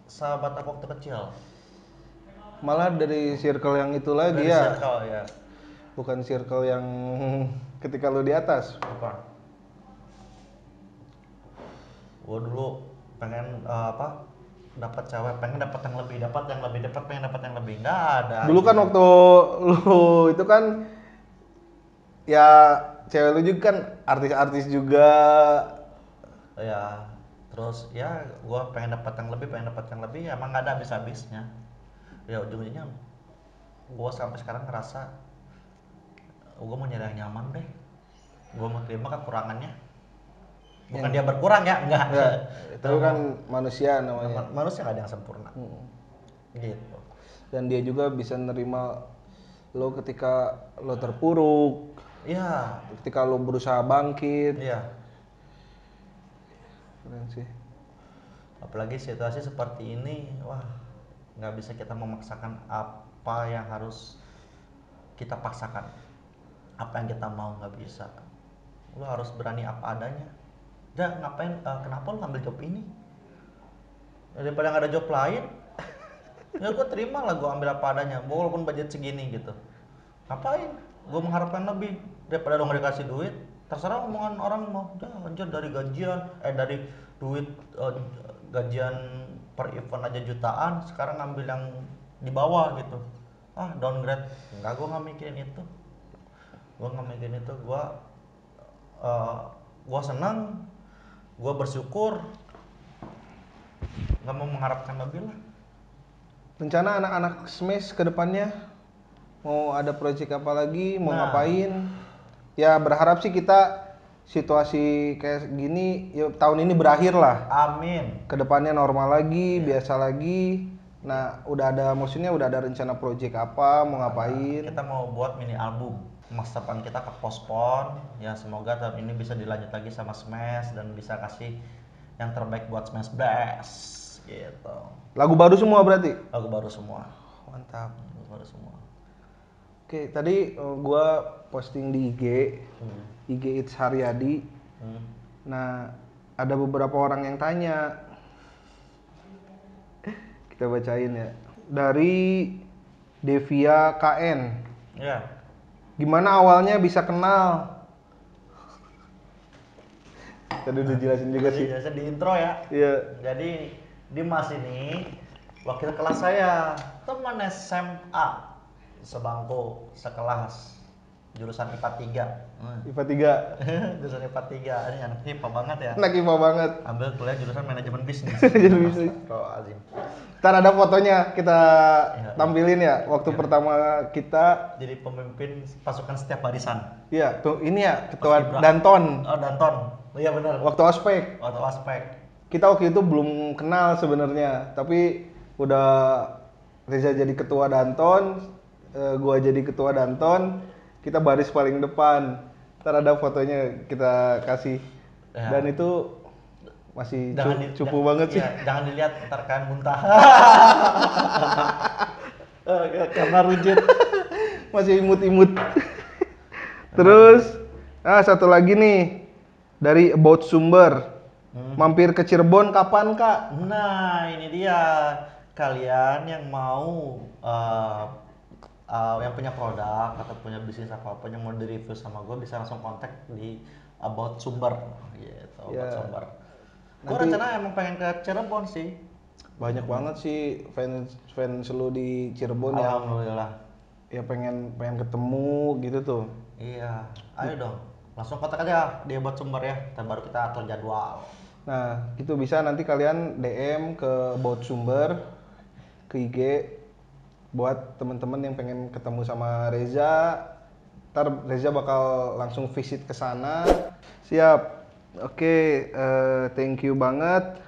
sahabat aku waktu kecil. Malah dari circle yang itu lagi Dari ya. circle ya. Bukan circle yang ketika lu di atas. Apa? Gua dulu pengen apa? Dapat cewek, pengen dapat yang lebih, pengen dapat yang lebih. Nggak ada. Dulu kan gitu. waktu lu itu kan ya cewek lu juga kan artis-artis juga. Ya, terus ya gua pengen dapat yang lebih, emang nggak ada habis-habisnya. Ya ujung-ujungnya gua sampai sekarang ngerasa gua mau nyari yang nyaman deh. Gua mau terima kekurangannya. Bukan dia berkurang ya, enggak. Ya, itu kan manusia namanya. Manusia nggak ada yang sempurna. Hmm. Gitu. Dan dia juga bisa nerima lo ketika lo terpuruk, Iya, ketika lo berusaha bangkit. iya. Keren sih. Apalagi situasi seperti ini, wah, nggak bisa kita memaksakan apa yang harus kita paksakan. Apa yang kita mau nggak bisa. Lo harus berani apa adanya. Ngapain? Kenapa lo ngambil job ini? Daripada nggak ada job lain, ya gue terima lah, gue ambil apa adanya, walaupun budget segini gitu. Ngapain gue mengharapkan lebih daripada lo nggak dikasih duit? Terserah omongan orang mau, anjir dari gajian dari duit, gajian per event aja jutaan, sekarang ngambil yang di bawah gitu. Downgrade. Enggak, gue nggak mikirin itu. Gue senang, gue bersyukur, nggak mau mengharapkan lebih lah. Rencana anak-anak Smash ke depannya mau ada proyek apa lagi, mau Nah. ngapain? Ya berharap sih kita situasi kayak gini ya tahun ini berakhir lah. Amin. Kedepannya normal lagi, biasa lagi. Nah, udah ada rencana proyek apa, mau ngapain? Kita mau buat mini album. Masa depan kita ke postpone. Ya semoga tahun ini bisa dilanjut lagi sama Smash dan bisa kasih yang terbaik buat Smash Blast gitu. Lagu baru semua berarti? Lagu baru semua. Mantap. Lagu baru semua. Oke, tadi gua posting di IG, IG It's Haryadi. Nah, ada beberapa orang yang tanya. Kita bacain ya. Dari Devia KN. Ya. Gimana awalnya bisa kenal? Tadi udah jelasin juga sih. Jelasin di intro ya. Iya. Jadi Dimas ini wakil kelas saya, teman SMA, sebangku, sekelas, jurusan IPA 3. IPA 3. Jurusan IPA 3. Ini anak IPA banget ya. Anak IPA banget. Ambil kuliah jurusan manajemen bisnis. Manajemen bisnis. Astagfirullahaladzim. Ntar ada fotonya kita Iya. tampilin ya waktu pertama kita. Jadi pemimpin pasukan setiap barisan. Iya, tuh ini ya ketua Paskibra. Danton. Oh, Danton. Iya benar. Waktu ospek. Waktu aspek. Kita waktu itu belum kenal sebenarnya, tapi udah Reza jadi ketua Danton, gua jadi ketua Danton, kita baris paling depan. Ntar ada fotonya kita kasih. Ya. Dan itu masih Jangan cupu banget sih. iya, jangan dilihat ntar kan muntah. Karena rujit. Masih imut-imut. Karena Terus, rujit. satu lagi nih dari About Sumber. Hmm. Mampir ke Cirebon kapan Kak? Nah, ini dia. Kalian yang mau yang punya produk atau punya bisnis apapun yang mau di-review sama gue bisa langsung kontak di About Sumber gitu, About Ya, Sumber. Gue nanti rencana emang pengen ke Cirebon sih. banyak banget sih fans lu di Cirebon yang Alhamdulillah. ya pengen pengen ketemu gitu tuh. Iya, ayo dong. Langsung kontak aja di About Sumber ya. Ntar baru kita atur jadwal. Nah, itu bisa nanti kalian DM ke About Sumber ke IG buat temen-temen yang pengen ketemu sama Reza. Ntar Reza bakal langsung visit ke sana. Siap. Oke, thank you banget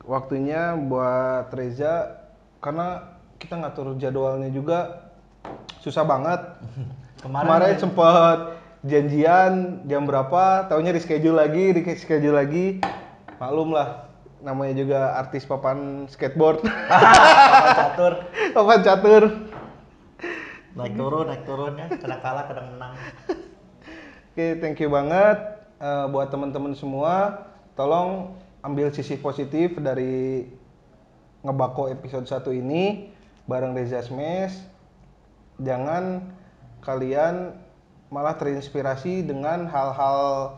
waktunya buat Reza karena kita ngatur jadwalnya juga susah banget. Kemarin sempet janjian jam berapa, taunya reschedule lagi. Maklum lah, namanya juga artis papan skateboard. Papan catur. Papan catur. Naik turun ya. Kadang kalah, kadang menang. Oke, thank you banget buat teman-teman semua. Tolong ambil sisi positif dari ngebako episode 1 ini bareng Reza Smash. Jangan kalian malah terinspirasi dengan hal-hal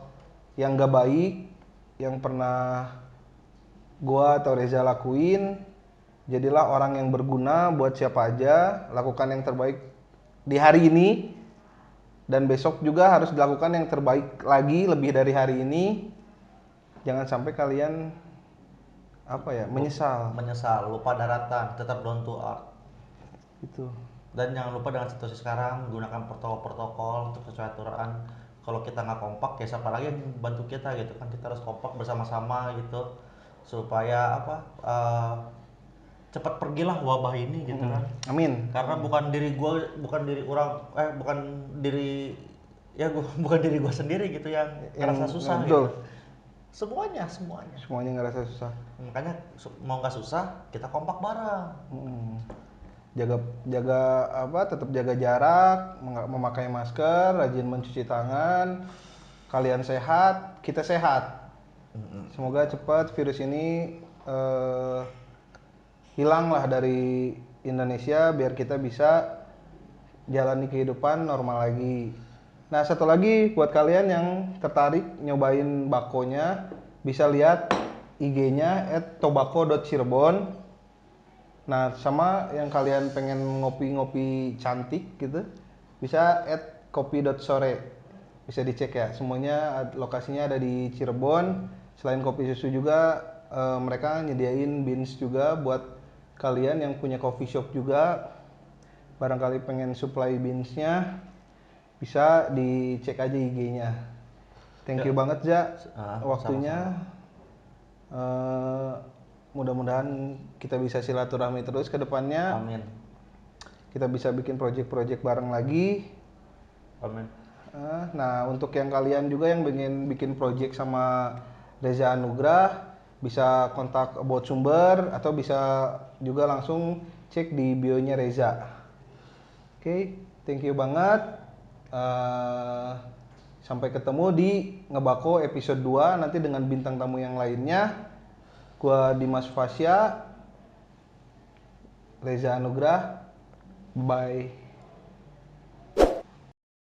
yang gak baik yang pernah gua atau Reza lakuin. Jadilah orang yang berguna buat siapa aja, lakukan yang terbaik di hari ini dan besok juga harus dilakukan yang terbaik lagi lebih dari hari ini. Jangan sampai kalian menyesal. Menyesal, lupa daratan, tetap down to earth. Itu. Dan jangan lupa dengan situasi sekarang gunakan protokol-protokol untuk sesuai aturan. Kalau kita nggak kompak ya siapa lagi yang bantu kita gitu kan, kita harus kompak bersama-sama gitu supaya cepat pergilah wabah ini gitu kan. Amin. Karena bukan diri gue, bukan diri ya gua, bukan diri gue sendiri gitu yang ngerasa susah betul. gitu. Semuanya. Semuanya ngerasa susah. Makanya mau nggak susah kita kompak bareng. Tetap jaga jarak, memakai masker, rajin mencuci tangan. Kalian sehat, kita sehat. Semoga cepat virus ini hilang lah dari Indonesia biar kita bisa jalani kehidupan normal lagi. Nah, satu lagi buat kalian yang tertarik nyobain bakonya, bisa lihat IG-nya @tobacco.cirebon. Nah, sama yang kalian pengen ngopi-ngopi cantik gitu, bisa @kopi.sore. Bisa dicek ya, semuanya lokasinya ada di Cirebon. Selain kopi susu juga mereka nyediain beans juga buat kalian yang punya coffee shop juga. Barangkali pengen supply beansnya, bisa dicek aja IG-nya. Thank you banget Ja waktunya. Mudah-mudahan kita bisa silaturahmi terus ke depannya. Amin. Kita bisa bikin project-project bareng lagi. Amin. Nah, untuk yang kalian juga yang pengen bikin project sama Reza Anugrah, bisa kontak About Sumber atau bisa juga langsung cek di bio-nya Reza. Oke, thank you banget. Sampai ketemu di Ngebako episode 2 nanti dengan bintang tamu yang lainnya. Gua Dimas Fasya, Reza Anugrah. Bye.